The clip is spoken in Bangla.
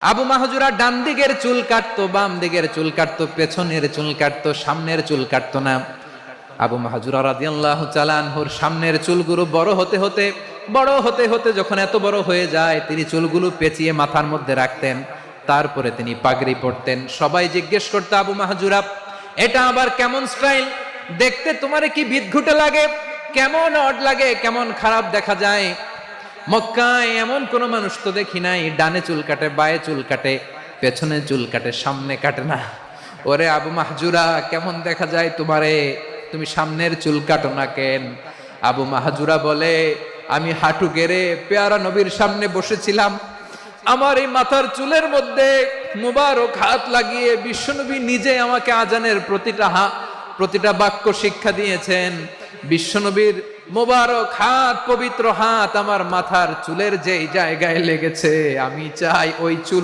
আবু মাহজুরা ডান দিকের চুল কাটতো, বাম দিকের চুল কাটতো, পেছনের চুল কাটতো, সামনের চুল কাটতো না। আবু মাহজুরা রাদিয়াল্লাহু তাআলা আনহুর সামনের চুলগুলো বড় হতে হতে যখন এত বড় হয়ে যায়, তিনি চুলগুলো পেঁচিয়ে মাথার মধ্যে রাখতেন। তারপরে তিনি পাগড়ি পরতেন। সবাই জিজ্ঞেস করতো, আবু মাহজুরা এটা আবার কেমন স্টাইল? দেখতে তোমারে কি বিদঘুটে লাগে? কেমন অড লাগে, কেমন খারাপ দেখা যায়। মক্কায় এমন কোন মানুষ তো দেখি নাই, ডানে চুল কাটে, বায়ে চুল কাটে, পেছনে চুল কাটে, সামনে কাটে না। ওরে আবু মাহজুরা, কেমন দেখা যায় তোমারে? তুমি সামনের চুল কাটো না কেন? আবু মাহজুরা বলে, আমি হাঁটু গেড়ে পেয়ারা নবীর সামনে বসেছিলাম, আমার এই মাথার চুলের মধ্যে মুবারক হাত লাগিয়ে বিশ্বনবী নিজে আমাকে আজানের প্রতিটা বাক্য শিক্ষা দিয়েছেন। বিশ্বনবীর মোবারক হাত, পবিত্র হাত আমার মাথার চুলের যেই জায়গায় লেগেছে, আমি চাই ওই চুল